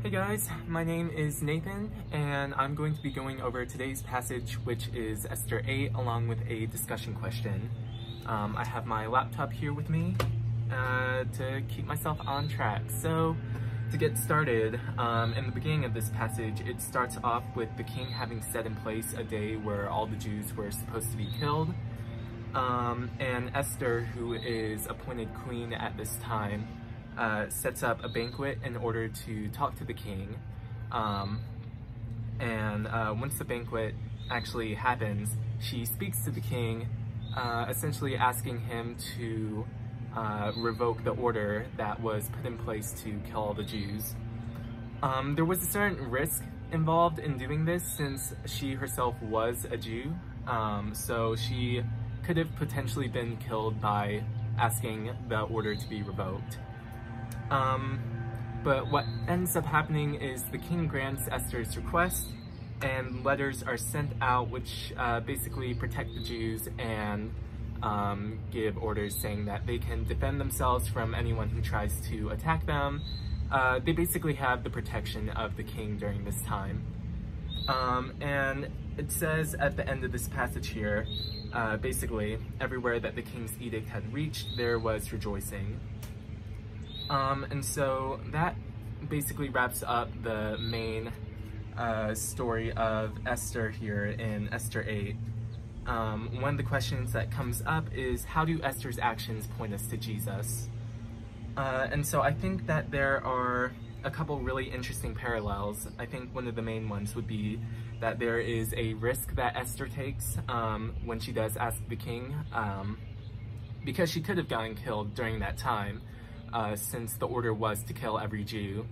Hey guys, my name is Nathan, and I'm going to be going over today's passage, which is Esther 8, along with a discussion question. I have my laptop here with me to keep myself on track. So, to get started, in the beginning of this passage, it starts off with the king having set in place a day where all the Jews were supposed to be killed. And Esther, who is appointed queen at this time, sets up a banquet in order to talk to the king. Once the banquet actually happens, she speaks to the king, essentially asking him to revoke the order that was put in place to kill all the Jews. There was a certain risk involved in doing this since she herself was a Jew, so she could have potentially been killed by asking the order to be revoked. But what ends up happening is the king grants Esther's request, and letters are sent out which basically protect the Jews and give orders saying that they can defend themselves from anyone who tries to attack them. They basically have the protection of the king during this time. And it says at the end of this passage here, basically everywhere that the king's edict had reached, there was rejoicing. And so that basically wraps up the main story of Esther here in Esther 8. One of the questions that comes up is, how do Esther's actions point us to Jesus? And so I think that there are a couple really interesting parallels. I think one of the main ones would be that there is a risk that Esther takes when she does ask the king, because she could have gotten killed during that time. Since the order was to kill every Jew.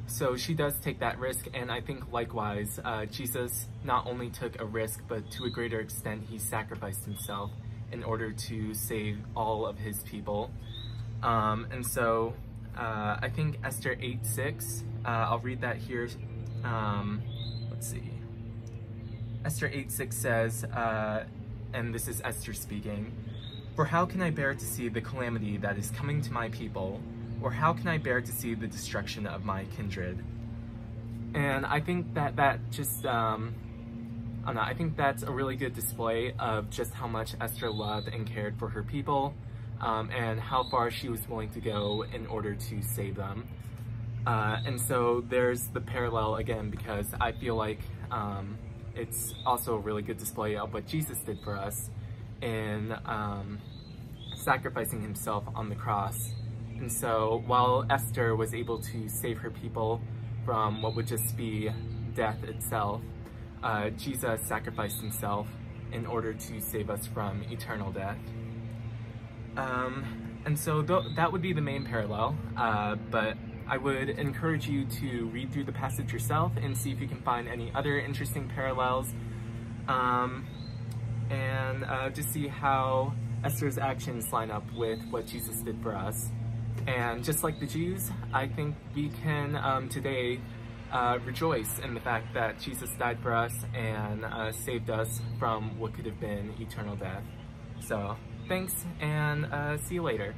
So she does take that risk, and I think likewise, Jesus not only took a risk, but to a greater extent, he sacrificed himself in order to save all of his people. And so I think Esther 8:6, I'll read that here. Let's see. Esther 8:6 says, and this is Esther speaking, "For how can I bear to see the calamity that is coming to my people? Or how can I bear to see the destruction of my kindred?" And I think that just, I don't know, I think that's a really good display of just how much Esther loved and cared for her people, and how far she was willing to go in order to save them. And so there's the parallel again, because I feel like it's also a really good display of what Jesus did for us in sacrificing himself on the cross. And so while Esther was able to save her people from what would just be death itself, Jesus sacrificed himself in order to save us from eternal death. And so that would be the main parallel, but I would encourage you to read through the passage yourself and see if you can find any other interesting parallels, and just see how Esther's actions line up with what Jesus did for us. And just like the Jews, I think we can today rejoice in the fact that Jesus died for us and saved us from what could have been eternal death. So thanks, and see you later.